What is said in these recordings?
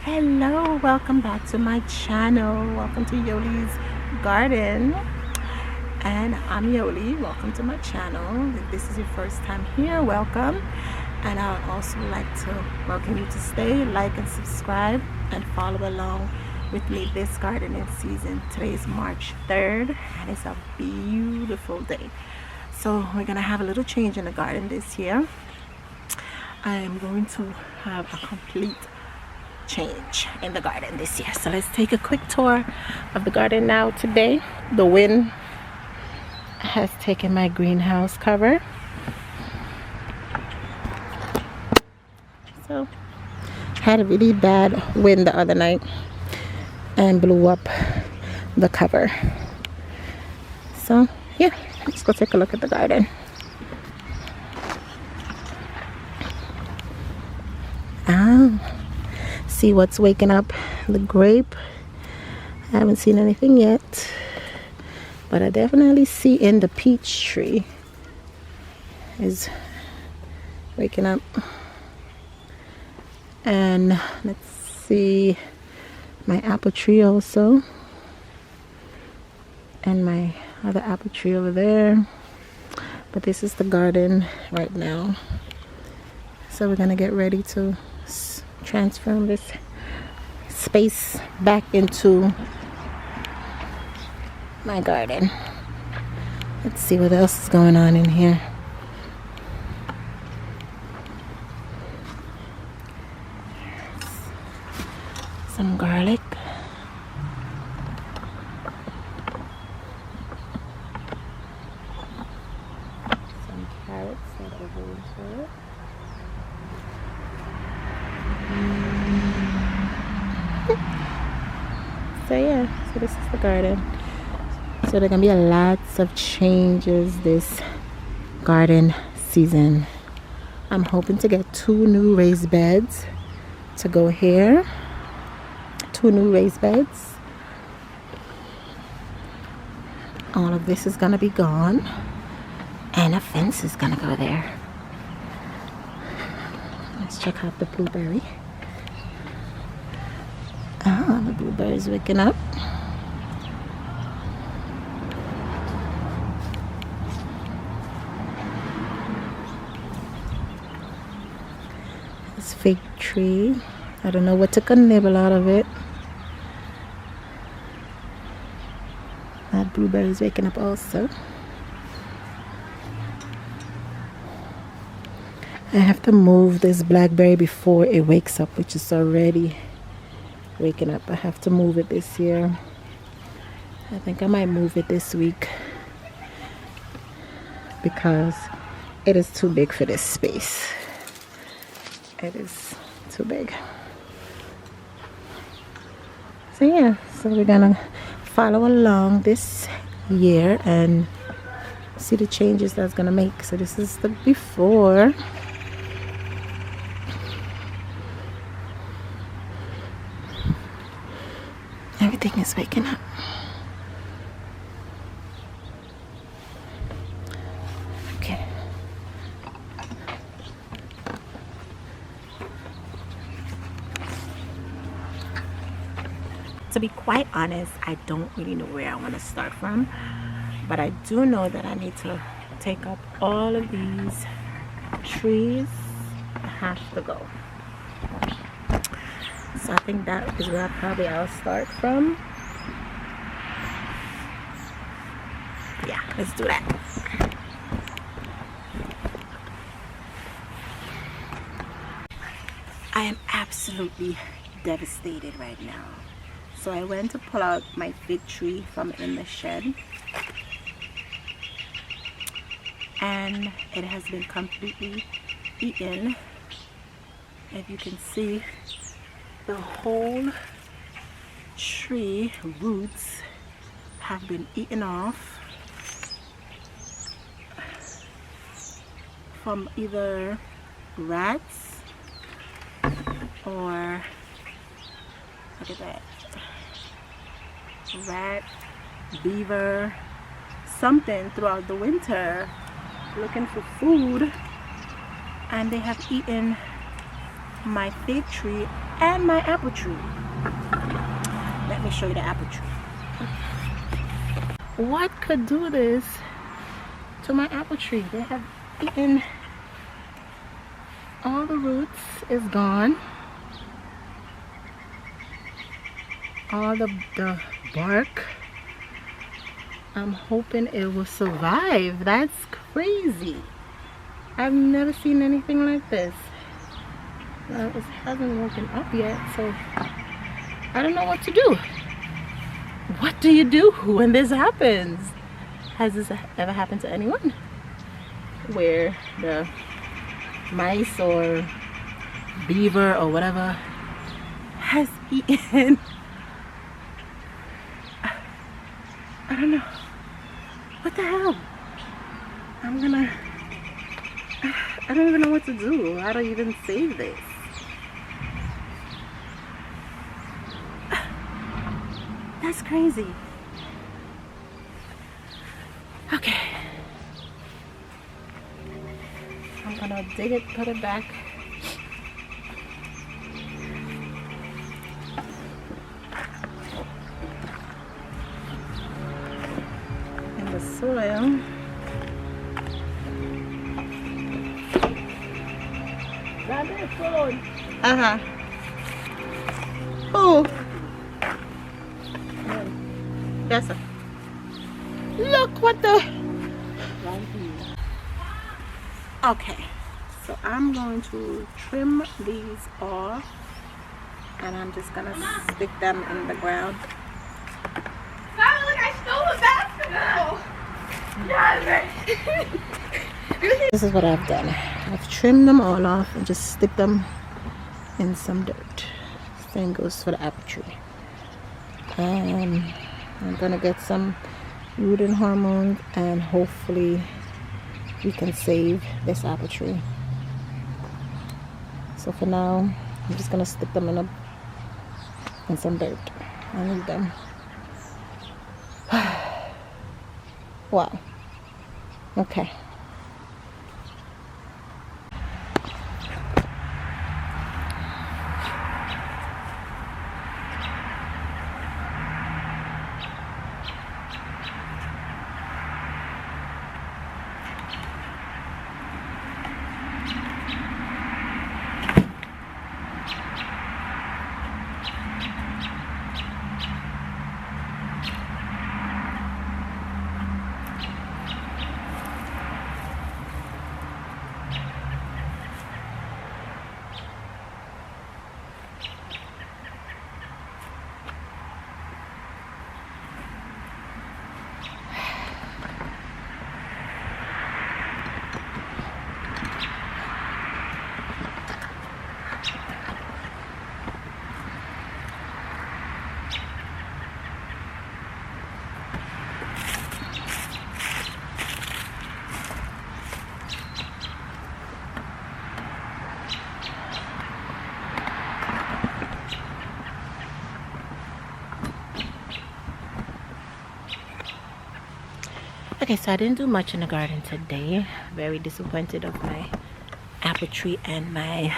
Hello, welcome back to my channel. Welcome to Yoli's Garden. And I'm Yoli. Welcome to my channel. If this is your first time here, welcome. And I would also like to welcome you to stay, like, and subscribe, and follow along with me this gardening season. Today is March 3rd, and it's a beautiful day. So we're gonna have a little change in the garden this year. I am going to have a complete change in the garden this year. So let's take a quick tour of the garden now. Today the wind has taken my greenhouse cover, so had a really bad wind the other night and blew up the cover. So yeah, let's go take a look at the garden. See what's waking up the grape. I haven't seen anything yet, but I definitely see in the peach tree is waking up. And let's see my apple tree also, and my other apple tree over there. But this is the garden right now, so we're gonna get ready to transform this space back into my garden. Let's see what else is going on in here. Some garlic. Some carrots that are going to it. So yeah, so this is the garden. So there are gonna be lots of changes this garden season. I'm hoping to get 2 new raised beds to go here. 2 new raised beds. All of this is gonna be gone, and a fence is gonna go there. Let's check out the blueberry. The blueberry's waking up. This fig tree, I don't know what took a nibble out of it. That blueberry's waking up also. I have to move this blackberry before it wakes up, which is already waking up. I have to move it this year. I think I might move it this week because it is too big for this space. It is too big. So yeah, so we're gonna follow along this year and see the changes that's gonna make. So this is the before. Everything is waking up. Okay. To be quite honest, I don't really know where I want to start from, but I do know that I need to take up all of these trees. I have to go. So I think that is where I'll start from. Yeah, let's do that. I am absolutely devastated right now. So I went to pull out my fig tree from in the shed, and it has been completely eaten. If you can see, the whole tree roots have been eaten off from either rats or, look at that, rat, beaver, something throughout the winter looking for food, and they have eaten my fig tree, and my apple tree. Let me show you the apple tree. What could do this to my apple tree? They have eaten all the roots, is gone. All the bark. I'm hoping it will survive. That's crazy. I've never seen anything like this. It hasn't woken up yet, so I don't know what to do. What do you do when this happens? Has this ever happened to anyone? Where the mice or beaver or whatever has eaten, I don't know. What the hell? I don't even know what to do. How do I even save this? That's crazy. Okay. I'm gonna dig it, put it back. In the soil. Uh-huh. Oh. Yes, sir. Look what the... Okay. So I'm going to trim these off. And I'm just going to stick them in the ground. Mama, look, I stole a basketball. This is what I've done. I've trimmed them all off and just stick them in some dirt. Same goes for the apple tree. I'm gonna get some rooting hormones and hopefully we can save this apple tree. So for now, I'm just gonna stick them in some dirt and leave them. Wow. Okay. Okay, so I didn't do much in the garden today. Very disappointed of my apple tree and my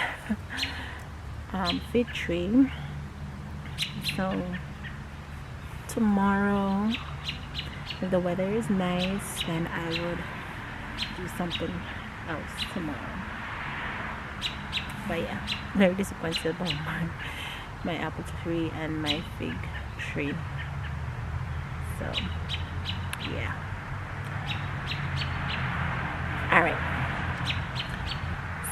fig tree. So tomorrow, if the weather is nice, then I would do something else tomorrow. But yeah, very disappointed about my apple tree and my fig tree. So yeah. Alright,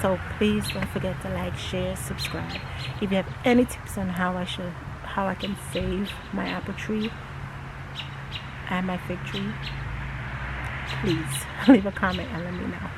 so please don't forget to like, share, subscribe. If you have any tips on how I can save my apple tree and my fig tree, please leave a comment and let me know.